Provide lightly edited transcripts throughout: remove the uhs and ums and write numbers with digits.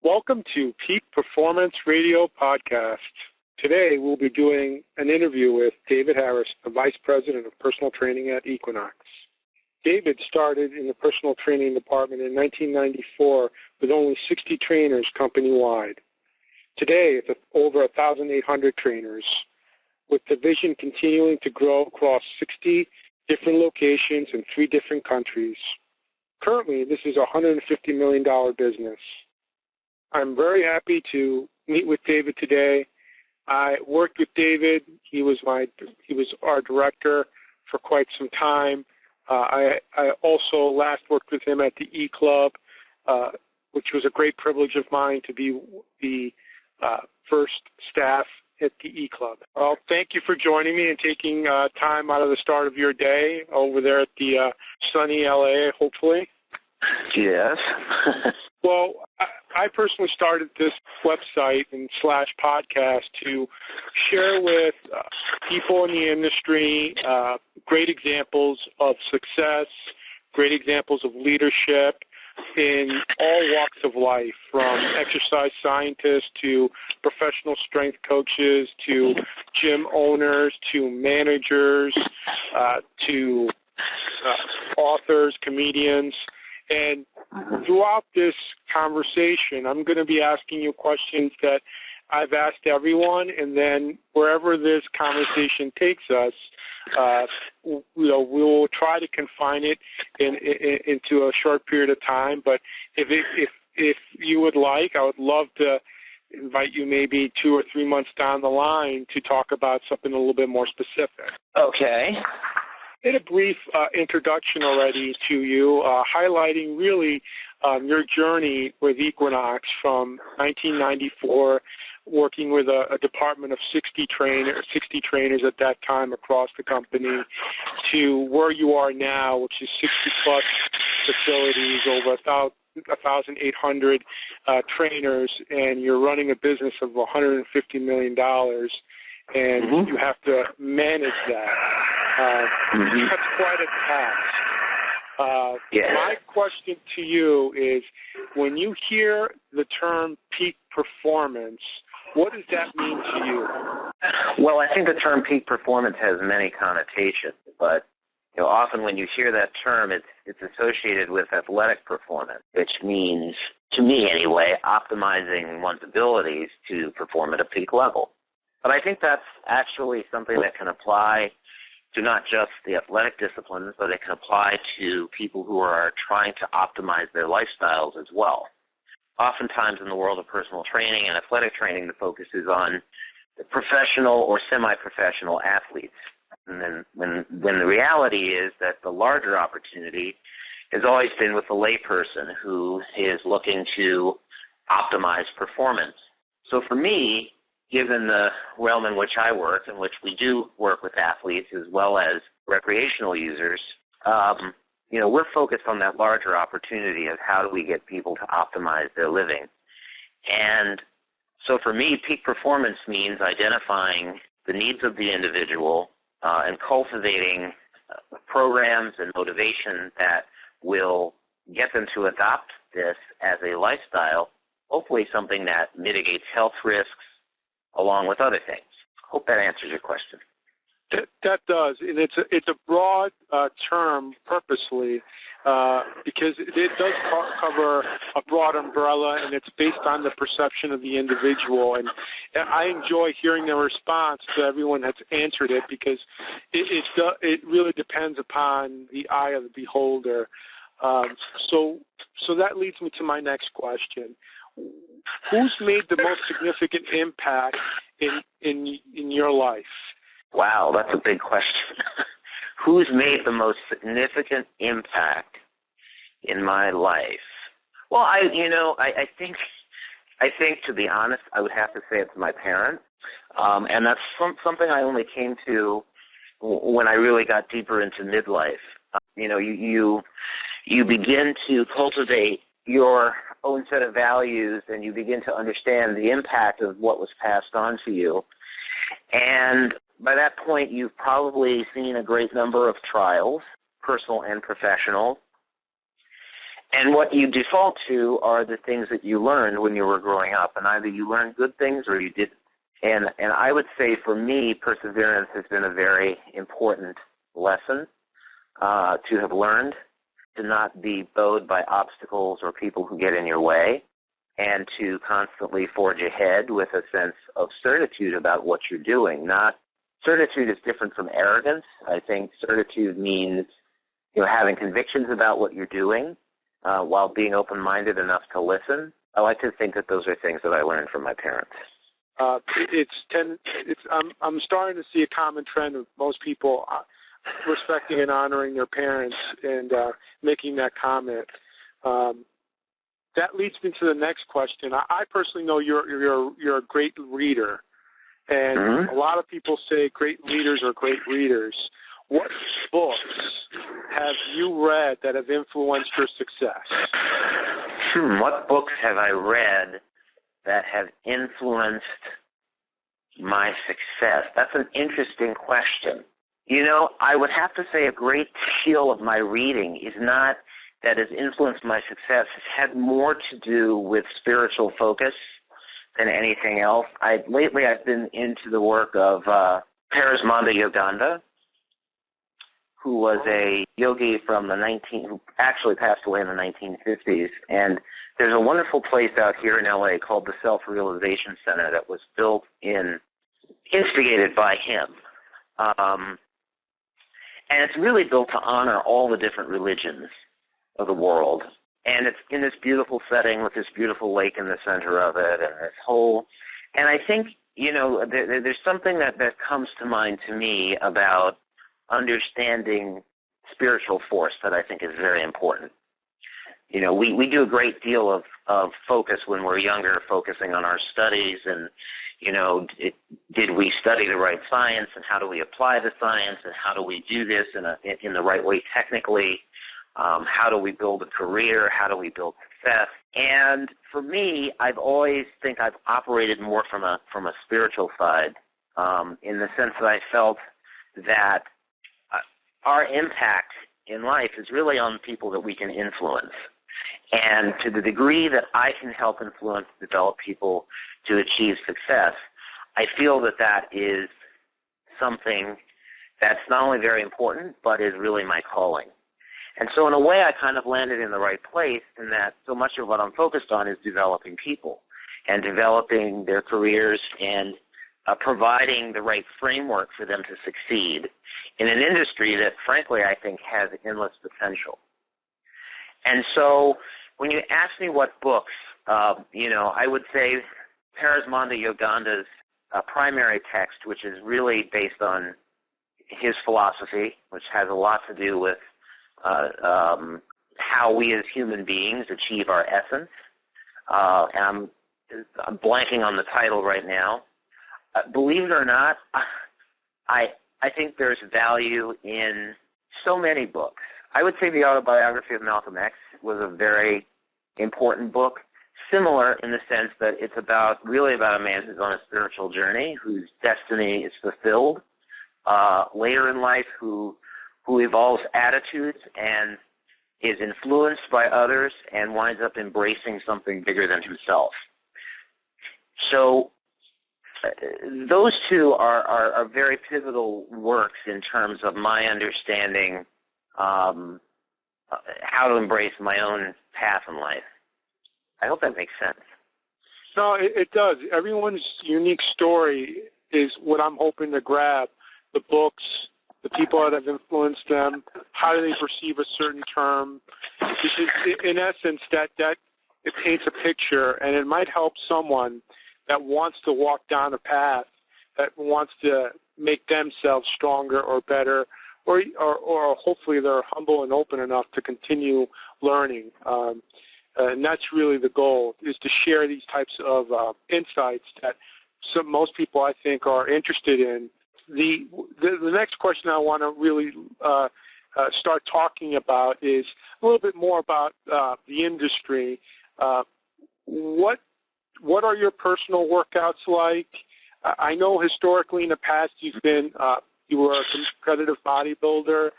Welcome to Peak Performance Radio Podcast. Today we'll be doing an interview with David Harris, the Vice President of Personal Training at Equinox. David started in the personal training department in 1994 with only 60 trainers company-wide. Today it's over 1,800 trainers, with the division continuing to grow across 60 different locations in 3 different countries. Currently, this is a $150 million business. I'm very happy to meet with David today. I worked with David. He was our director for quite some time. I also last worked with him at the E-Club, which was a great privilege of mine to be the first staff at the E-Club. Well, thank you for joining me and taking time out of the start of your day over there at the sunny LA, hopefully. Yes. Well, I personally started this website and / podcast to share with people in the industry great examples of success, great examples of leadership in all walks of life, from exercise scientists to professional strength coaches to gym owners to managers to authors, comedians. And throughout this conversation, I'm going to be asking you questions that I've asked everyone, and then wherever this conversation takes us, we will try to confine it into a short period of time. But if you would like, I would love to invite you maybe 2 or 3 months down the line to talk about something a little bit more specific. Okay. Did a brief introduction already to you, highlighting really your journey with Equinox from 1994, working with a department of 60 trainers at that time across the company, to where you are now, which is 60-plus facilities, over 1,800 trainers, and you're running a business of $150 million, and you have to manage that. That's quite a task. My question to you is, when you hear the term peak performance, what does that mean to you? Well, I think the term peak performance has many connotations, but often when you hear that term, it's associated with athletic performance, which means, to me anyway, optimizing one's abilities to perform at a peak level. But I think that's actually something that can apply to not just the athletic disciplines, but it can apply to people who are trying to optimize their lifestyles as well. Oftentimes in the world of personal training and athletic training, the focus is on the professional or semi-professional athletes. And then when the reality is that the larger opportunity has always been with the layperson who is looking to optimize performance. So for me, given the realm in which I work, in which we do work with athletes as well as recreational users, we're focused on that larger opportunity of how do we get people to optimize their living. And so for me, peak performance means identifying the needs of the individual and cultivating programs and motivation that will get them to adopt this as a lifestyle, hopefully something that mitigates health risks, along with other things. Hope that answers your question. That does, and it's a broad term purposely because it does cover a broad umbrella, and it's based on the perception of the individual. And I enjoy hearing the response to everyone that's answered it, because it really depends upon the eye of the beholder. So that leads me to my next question. Who's made the most significant impact in your life? Wow, that's a big question. Who's made the most significant impact in my life? Well, I think to be honest, I would have to say it's my parents, and that's something I only came to when I really got deeper into midlife. You begin to cultivate your own set of values, and you begin to understand the impact of what was passed on to you. And by that point, you've probably seen a great number of trials, personal and professional. And what you default to are the things that you learned when you were growing up, and either you learned good things or you didn't. And I would say for me, perseverance has been a very important lesson to have learned, to not be bowed by obstacles or people who get in your way, and to constantly forge ahead with a sense of certitude about what you're doing. Not certitude is different from arrogance. I think certitude means having convictions about what you're doing while being open-minded enough to listen. I like to think that those are things that I learned from my parents. I'm starting to see a common trend of most people respecting and honoring their parents and making that comment. That leads me to the next question. I personally know you're a great reader, and a lot of people say great leaders are great readers. What books have you read that have influenced your success? What books have I read that have influenced my success? That's an interesting question. I would have to say a great deal of my reading is not that has influenced my success. It's had more to do with spiritual focus than anything else. Lately I've been into the work of Paramaswamy Yogananda, who was a yogi from who actually passed away in the 1950s. And there's a wonderful place out here in LA called the Self-Realization Center that was instigated by him. And it's really built to honor all the different religions of the world. And it's in this beautiful setting with this beautiful lake in the center of it and this whole, and I think, there's something that comes to mind to me about understanding spiritual force that I think is very important. We do a great deal of focus when we're younger, focusing on our studies and, did we study the right science and how do we apply the science and how do we do this in the right way technically? How do we build a career? How do we build success? And for me, I've operated more from a spiritual side, in the sense that I felt that our impact in life is really on people that we can influence. And to the degree that I can help influence, develop people to achieve success, I feel that is something that's not only very important, but is really my calling. And so in a way, I kind of landed in the right place in that so much of what I'm focused on is developing people and developing their careers and providing the right framework for them to succeed in an industry that, frankly, I think has endless potential. And so when you ask me what books, I would say Paramaswamy Yogananda's primary text, which is really based on his philosophy, which has a lot to do with how we as human beings achieve our essence. And I'm blanking on the title right now. Believe it or not, I think there's value in so many books. I would say the autobiography of Malcolm X was a very important book, similar in the sense that it's really about a man who's on a spiritual journey, whose destiny is fulfilled later in life, who evolves attitudes and is influenced by others and winds up embracing something bigger than himself. So those two are very pivotal works in terms of my understanding how to embrace my own path in life. I hope that makes sense. No, it does. Everyone's unique story is what I'm hoping to grab. The books, the people that have influenced them, how do they perceive a certain term? Because in essence, that it paints a picture, and it might help someone that wants to walk down a path, that wants to make themselves stronger or better, or hopefully they're humble and open enough to continue learning. And that's really the goal, is to share these types of insights that most people, I think, are interested in. The next question I want to really start talking about is a little bit more about the industry. What are your personal workouts like? I know historically in the past you were a competitive bodybuilder.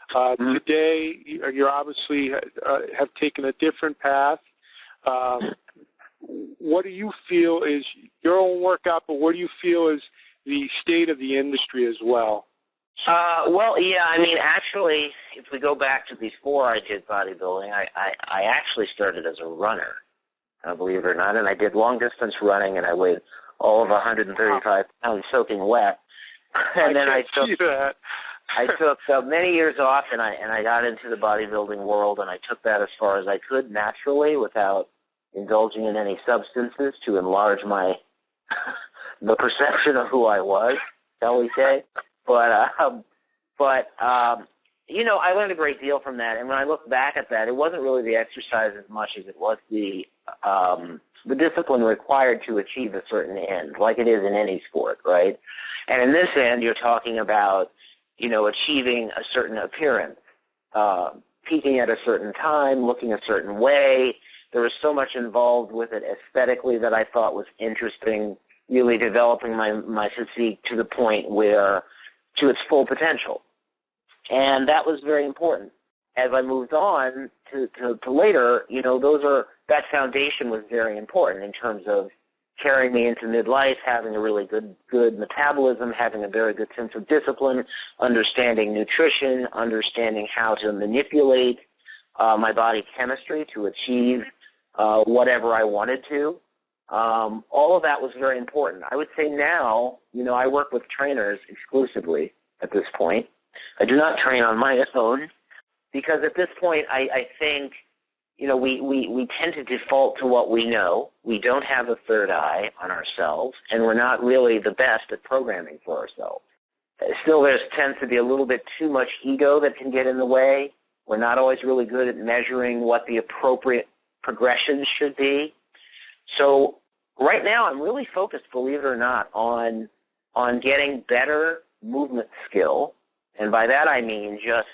Today, you're obviously have taken a different path. What do you feel is your own workout, but what do you feel is the state of the industry as well? Well, yeah, I mean, actually, if we go back to before I did bodybuilding, I actually started as a runner, believe it or not, and I did long-distance running, and I weighed all of 135 pounds soaking wet. And then I took many years off, and I got into the bodybuilding world, and I took that as far as I could naturally without indulging in any substances to enlarge the perception of who I was, shall we say. But you know, I learned a great deal from that, and when I look back at that, it wasn't really the exercise as much as it was the discipline required to achieve a certain end, like it is in any sport, right? And in this end, you're talking about, you know, achieving a certain appearance, peaking at a certain time, looking a certain way. There was so much involved with it aesthetically that I thought was interesting, really developing my physique to the point where, to its full potential. And that was very important. As I moved on to later, you know, that foundation was very important in terms of carrying me into midlife, having a really good metabolism, having a very good sense of discipline, understanding nutrition, understanding how to manipulate my body chemistry to achieve whatever I wanted to. All of that was very important. I would say now, you know, I work with trainers exclusively at this point. I do not train on my own because at this point I think, you know, we tend to default to what we know. We don't have a third eye on ourselves, and we're not really the best at programming for ourselves. Still, there tends to be a little bit too much ego that can get in the way. We're not always really good at measuring what the appropriate progressions should be. So right now I'm really focused, believe it or not, on getting better movement skill. And by that I mean just,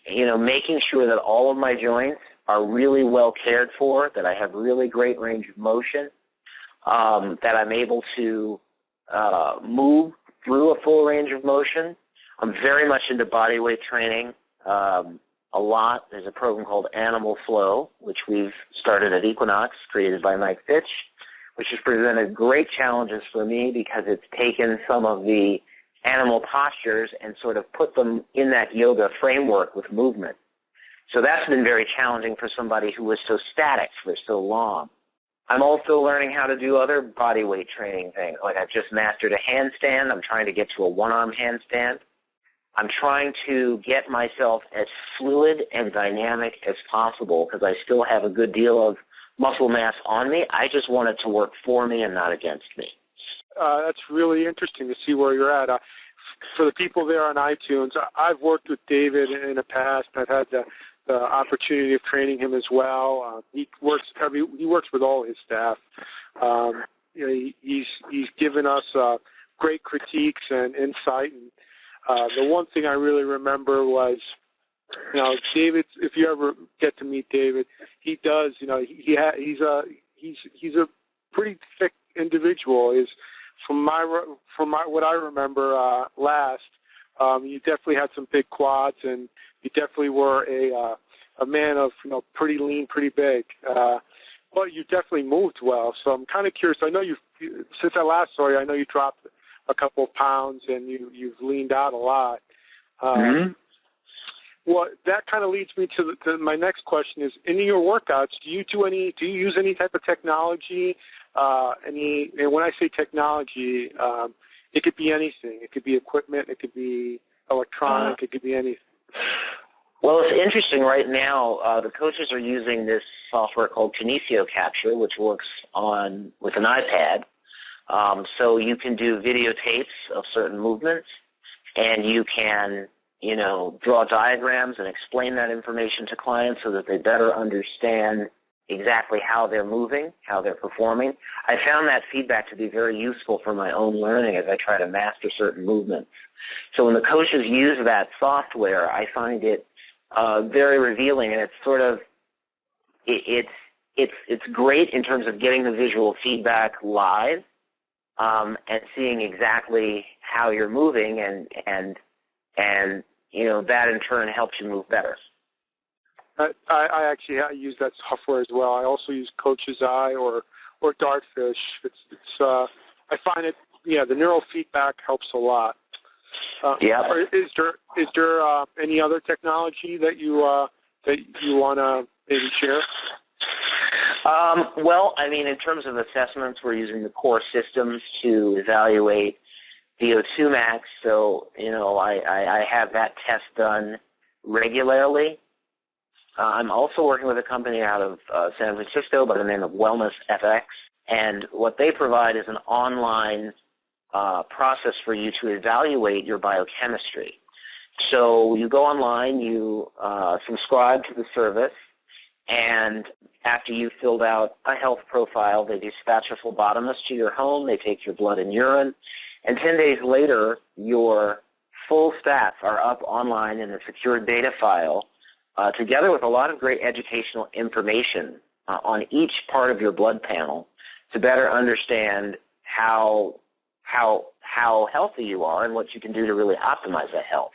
you know, making sure that all of my joints are really well cared for, that I have really great range of motion, that I'm able to move through a full range of motion. I'm very much into body weight training a lot. There's a program called Animal Flow, which we've started at Equinox, created by Mike Fitch, which has presented great challenges for me because it's taken some of the animal postures and sort of put them in that yoga framework with movement. So that's been very challenging for somebody who was so static for so long. I'm also learning how to do other body weight training things. Like I've just mastered a handstand. I'm trying to get to a one-arm handstand. I'm trying to get myself as fluid and dynamic as possible because I still have a good deal of muscle mass on me. I just want it to work for me and not against me. That's really interesting to see where you're at. For the people there on iTunes, I've worked with David in the past. I've had the opportunity of training him as well. He works with all his staff. You know, he's given us great critiques and insight. And the one thing I really remember was, you know, David. If you ever get to meet David, he does. You know, he's a pretty thick individual. From what I remember last, you definitely had some big quads, and you definitely were a man of, you know, pretty lean, pretty big. But you definitely moved well. So I'm kind of curious. I know since I last saw you, I know you dropped a couple of pounds and you've leaned out a lot. Well, that kind of leads me to my next question is, in your workouts, do you use any type of technology? And when I say technology, it could be anything. It could be equipment. It could be electronic. It could be anything. Well, it's interesting right now. The coaches are using this software called Kinesio Capture, which works with an iPad. So you can do videotapes of certain movements, and you can, you know, draw diagrams and explain that information to clients so that they better understand exactly how they're moving, how they're performing. I found that feedback to be very useful for my own learning as I try to master certain movements. So when the coaches use that software, I find it very revealing, and it's sort of it's great in terms of getting the visual feedback live and seeing exactly how you're moving and that in turn helps you move better. I actually use that software as well. I also use Coach's Eye or Dartfish. I find it, the neural feedback helps a lot. Yeah. Is there any other technology that you want to maybe share? Well, in terms of assessments, we're using the core systems to evaluate VO2 max. So, I have that test done regularly. I'm also working with a company out of San Francisco by the name of Wellness FX, and what they provide is an online process for you to evaluate your biochemistry. So you go online, you subscribe to the service, and after you've filled out a health profile, they dispatch a phlebotomist to your home, they take your blood and urine, and 10 days later, your full stats are up online in a secure data file, together with a lot of great educational information on each part of your blood panel to better understand how healthy you are and what you can do to really optimize that health.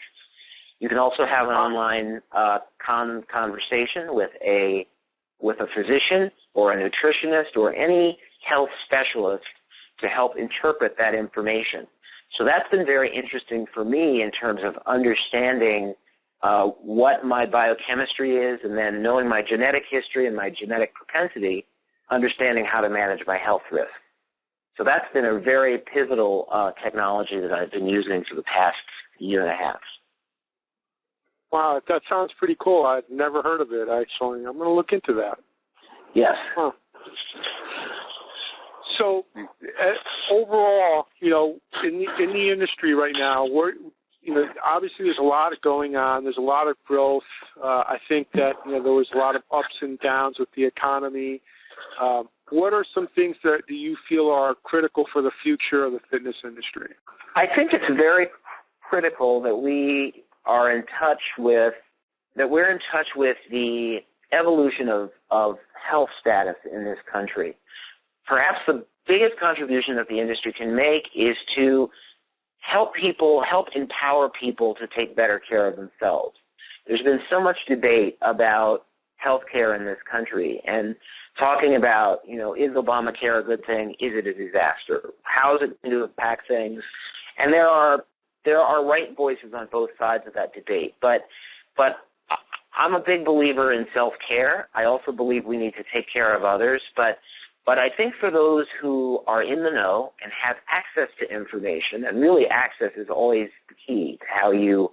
You can also have an online conversation with a physician or a nutritionist or any health specialist to help interpret that information. So that's been very interesting for me in terms of understanding what my biochemistry is, and then knowing my genetic history and my genetic propensity, understanding how to manage my health risk. So that's been a very pivotal technology that I've been using for the past year and a half. Wow, that sounds pretty cool. I've never heard of it, actually. I'm going to look into that. Yes. Huh. So overall, in the industry right now, obviously there's a lot going on. There's a lot of growth. I think that there was a lot of ups and downs with the economy. What are some things that do you feel are critical for the future of the fitness industry? I think it's very critical that we're in touch with the evolution of health status in this country. Perhaps the biggest contribution that the industry can make is to help empower people to take better care of themselves. There's been so much debate about healthcare in this country and talking about, is Obamacare a good thing? Is it a disaster? How is it going to impact things? And there are right voices on both sides of that debate. But I'm a big believer in self-care. I also believe we need to take care of others. But I think for those who are in the know and have access to information, and really access is always the key to how you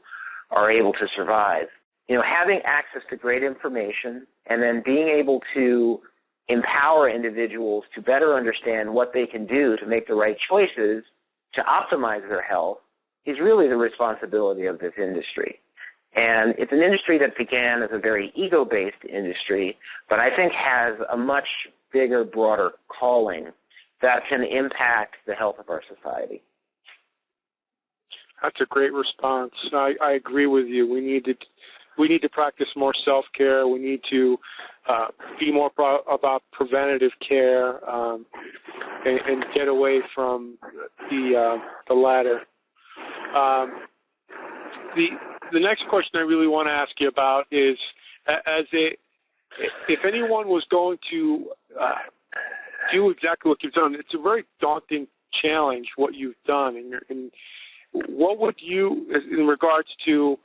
are able to survive, having access to great information and then being able to empower individuals to better understand what they can do to make the right choices to optimize their health is really the responsibility of this industry. And it's an industry that began as a very ego-based industry, but I think has a much bigger, broader calling that can impact the health of our society. That's a great response. I agree with you. We need to practice more self-care. We need to be more about preventative care and get away from the latter. The next question I really want to ask you about is, if anyone was going to do exactly what you've done, it's a very daunting challenge what you've done. And what would you, in regards to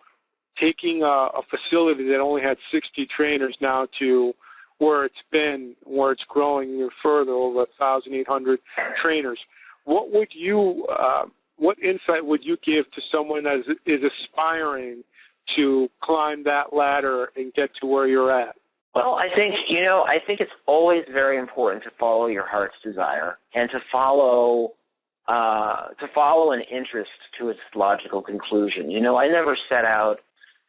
taking a facility that only had 60 trainers now to where it's growing even further, over 1,800 trainers, what insight would you give to someone that is aspiring to climb that ladder and get to where you're at? Well, I think it's always very important to follow your heart's desire and to follow an interest to its logical conclusion. I never set out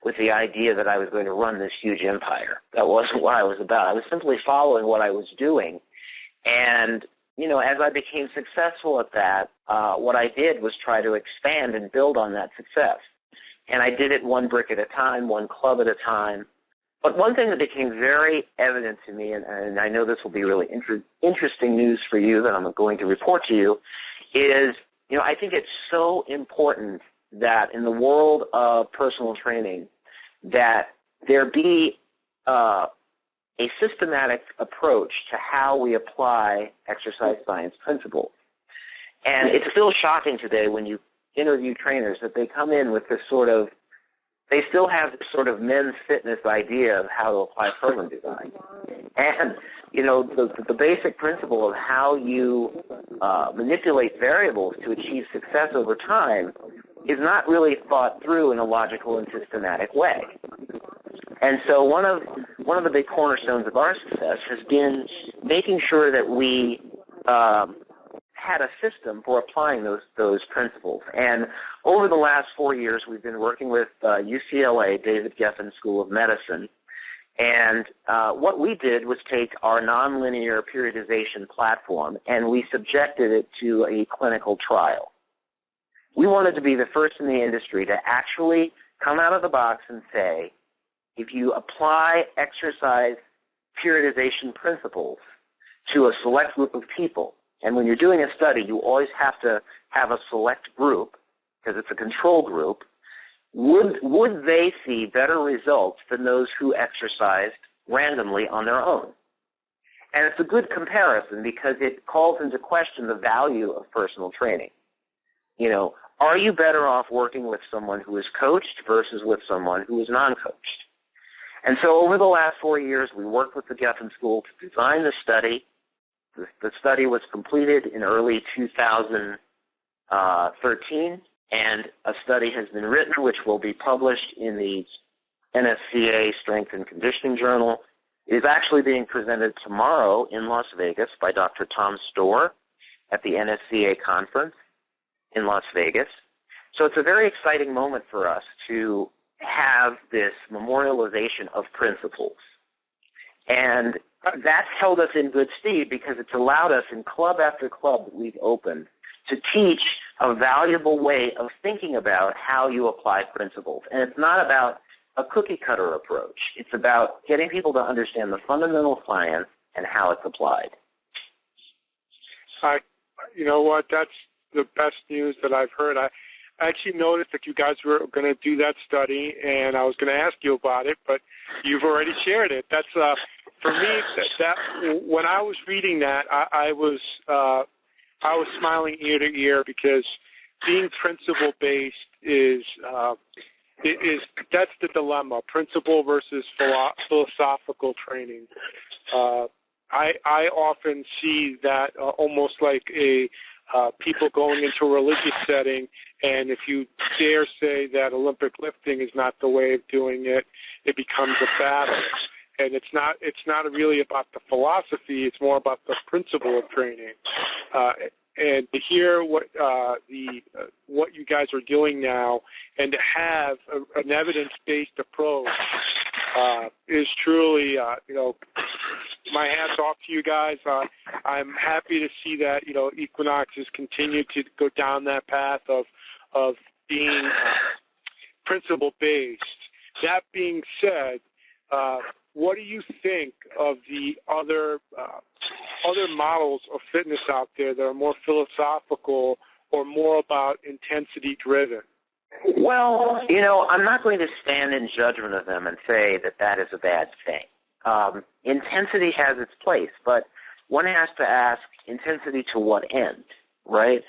with the idea that I was going to run this huge empire. That wasn't what I was about. I was simply following what I was doing. And, as I became successful at that, what I did was try to expand and build on that success. And I did it one brick at a time, one club at a time. But one thing that became very evident to me, and I know this will be really interesting news for you that I'm going to report to you, is, I think it's so important that in the world of personal training, that there be a systematic approach to how we apply exercise science principles. And it's still shocking today when you interview trainers that they come in with this sort of, they still have this sort of men's fitness idea of how to apply program design. And, you know, the basic principle of how you manipulate variables to achieve success over time is not really thought through in a logical and systematic way. And so one of the big cornerstones of our success has been making sure that we had a system for applying those principles. And over the last 4 years, we've been working with UCLA, David Geffen School of Medicine. And what we did was take our nonlinear periodization platform and we subjected it to a clinical trial. We wanted to be the first in the industry to actually come out of the box and say, if you apply exercise periodization principles to a select group of people, and when you're doing a study, you always have to have a select group, because it's a control group, would they see better results than those who exercised randomly on their own? And it's a good comparison because it calls into question the value of personal training. You know, are you better off working with someone who is coached versus with someone who is non-coached? And so over the last 4 years, we worked with the Geffen School to design the study. The study was completed in early 2013, and a study has been written which will be published in the NSCA Strength and Conditioning Journal. It is actually being presented tomorrow in Las Vegas by Dr. Tom Storr at the NSCA conference in Las Vegas. So it's a very exciting moment for us to have this memorialization of principles. And that's held us in good stead because it's allowed us in club after club that we've opened to teach a valuable way of thinking about how you apply principles. And it's not about a cookie-cutter approach. It's about getting people to understand the fundamental science and how it's applied. You know what? That's the best news that I've heard. I actually noticed that you guys were going to do that study, and I was going to ask you about it, but you've already shared it. That's for me. That when I was reading that, I was smiling ear to ear because being principle based is that's the dilemma: principle versus philosophical training. I often see that almost like a people going into a religious setting, and if you dare say that Olympic lifting is not the way of doing it, it becomes a battle. And it's not really about the philosophy; it's more about the principle of training. And to hear what you guys are doing now, and to have an evidence-based approach is truly, my hat's off to you guys. I'm happy to see that Equinox has continued to go down that path of being principle-based. That being said, what do you think of the other models of fitness out there that are more philosophical or more about intensity-driven? Well, I'm not going to stand in judgment of them and say that that is a bad thing. Intensity has its place, but one has to ask intensity to what end, right?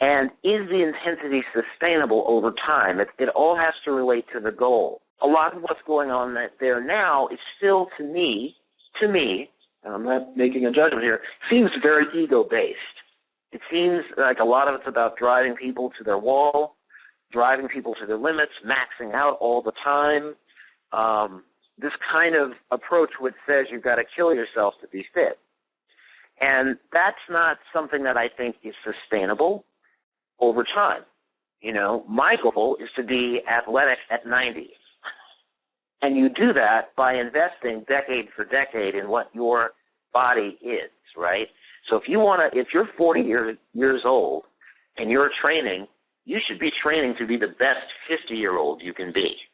And is the intensity sustainable over time? It all has to relate to the goal. A lot of what's going on there now is still, to me, and I'm not making a judgment here, seems very ego-based. It seems like a lot of it's about driving people to their wall, driving people to their limits, maxing out all the time. This kind of approach which says you've got to kill yourself to be fit. And that's not something that I think is sustainable over time. My goal is to be athletic at 90. And you do that by investing decade for decade in what your body is, right? So if you're 40 years old and you're training, you should be training to be the best 50-year-old you can be.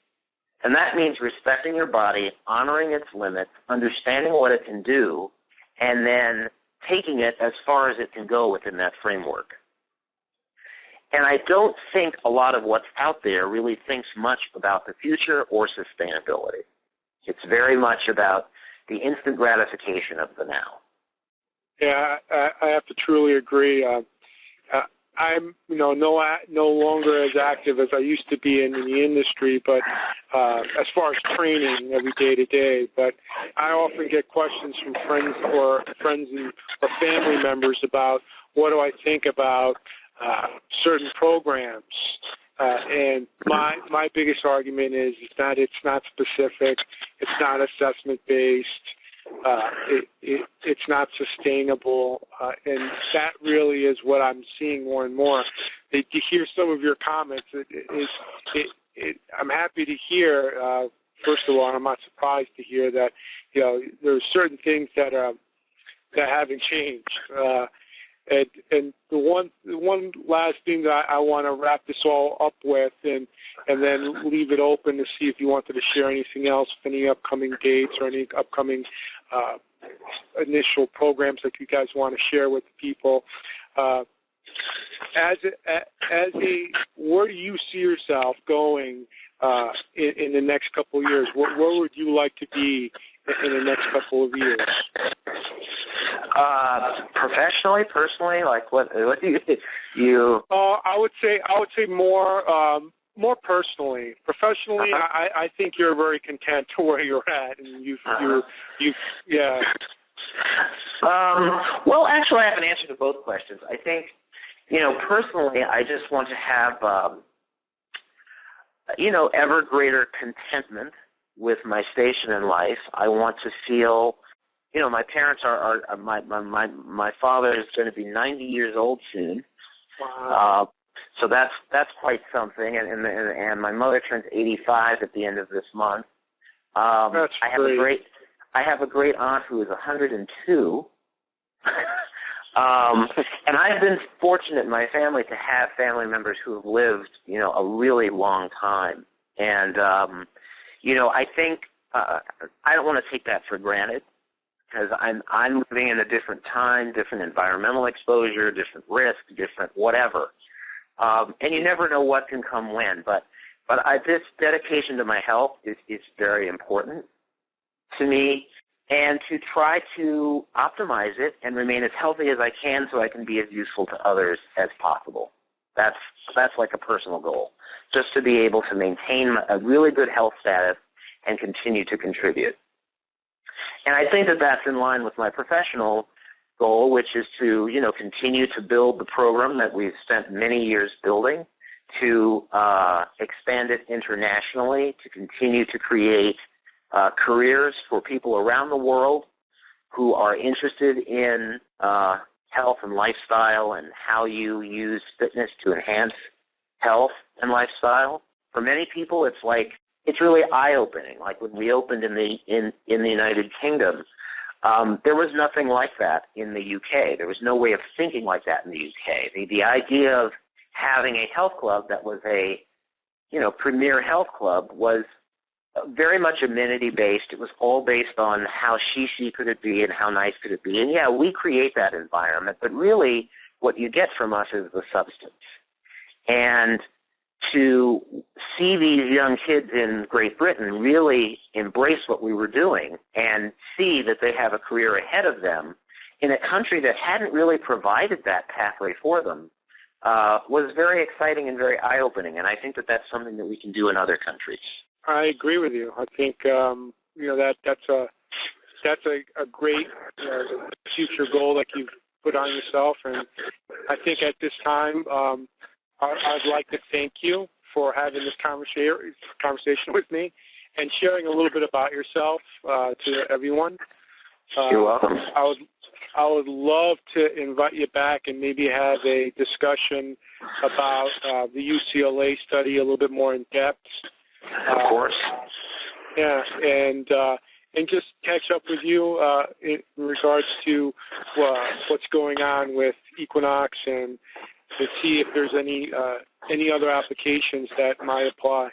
And that means respecting your body, honoring its limits, understanding what it can do, and then taking it as far as it can go within that framework. And I don't think a lot of what's out there really thinks much about the future or sustainability. It's very much about the instant gratification of the now. Yeah, I have to truly agree. I'm, no longer as active as I used to be in the industry, but as far as training every day to day. But I often get questions from friends or family members about what do I think about certain programs. And my biggest argument is it's not specific, it's not assessment based. It's not sustainable, and that really is what I'm seeing more and more. To hear some of your comments, I'm happy to hear. First of all, I'm not surprised to hear that there's certain things that haven't changed. And the one last thing that I want to wrap this all up with, and then leave it open to see if you wanted to share anything else, any upcoming dates or any upcoming initial programs that you guys want to share with the people. Where do you see yourself going in the next couple of years? Where would you like to be in the next couple of years? Professionally, personally, like what do you? I would say more personally. Professionally, I think you're very content to where you're at, and yeah. Well, actually, I have an answer to both questions. I think, personally, I just want to have, ever greater contentment with my station in life. I want to feel, my parents my father is going to be 90 years old soon. Wow. So that's quite something, and my mother turns 85 at the end of this month. That's great. I have a great aunt who is 102. And I've been fortunate in my family to have family members who have lived, a really long time. And, I think I don't want to take that for granted, because I'm living in a different time, different environmental exposure, different risk, different whatever. And you never know what can come when. But this dedication to my health is very important to me, and to try to optimize it and remain as healthy as I can so I can be as useful to others as possible. That's like a personal goal, just to be able to maintain a really good health status and continue to contribute. And I think that that's in line with my professional goal, which is to, continue to build the program that we've spent many years building, to expand it internationally, to continue to create careers for people around the world who are interested in health and lifestyle and how you use fitness to enhance health and lifestyle. For many people, it's really eye-opening. Like when we opened in the United Kingdom, there was nothing like that in the UK. There was no way of thinking like that in the UK. The idea of having a health club that was a premier health club was very much amenity-based. It was all based on how chic could it be and how nice could it be. And, yeah, we create that environment, but really what you get from us is the substance. And to see these young kids in Great Britain really embrace what we were doing and see that they have a career ahead of them in a country that hadn't really provided that pathway for them was very exciting and very eye-opening. And I think that that's something that we can do in other countries. I agree with you. I think that's a great future goal that you've put on yourself, and I think at this time I'd like to thank you for having this conversation with me and sharing a little bit about yourself to everyone. You're welcome. I would love to invite you back and maybe have a discussion about the UCLA study a little bit more in depth. Of course. Yeah, and just catch up with you in regards to what's going on with Equinox, and to see if there's any other applications that might apply.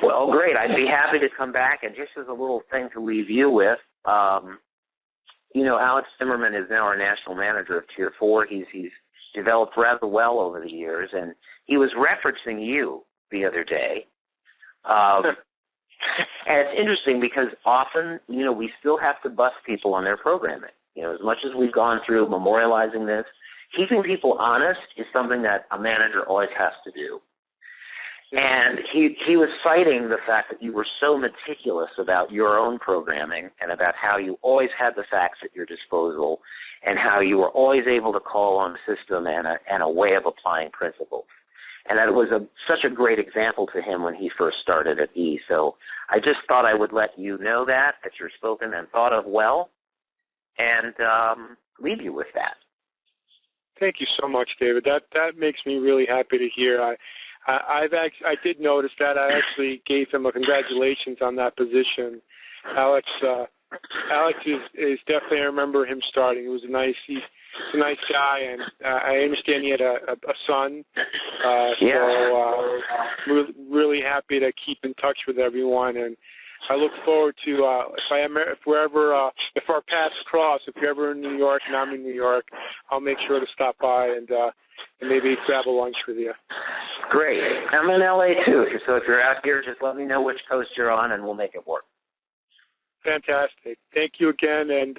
Well, great. I'd be happy to come back. And just as a little thing to leave you with, Alex Zimmerman is now our national manager of Tier 4. He's developed rather well over the years, and he was referencing you the other day. And it's interesting because often, we still have to bust people on their programming. As much as we've gone through memorializing this, keeping people honest is something that a manager always has to do. And he was citing the fact that you were so meticulous about your own programming and about how you always had the facts at your disposal and how you were always able to call on the system and a way of applying principles. And that was such a great example to him when he first started at E. So I just thought I would let you know that you're spoken and thought of well, and leave you with that. Thank you so much, David. That makes me really happy to hear. I did notice that. I actually gave him a congratulations on that position. Alex is definitely, I remember him starting. He's a nice guy, and I understand he had a son. So really happy to keep in touch with everyone, and I look forward to if our paths cross, if you're ever in New York and I'm in New York, I'll make sure to stop by and maybe grab a lunch with you. Great. I'm in LA too, so if you're out here, just let me know which coast you're on, and we'll make it work. Fantastic. Thank you again, and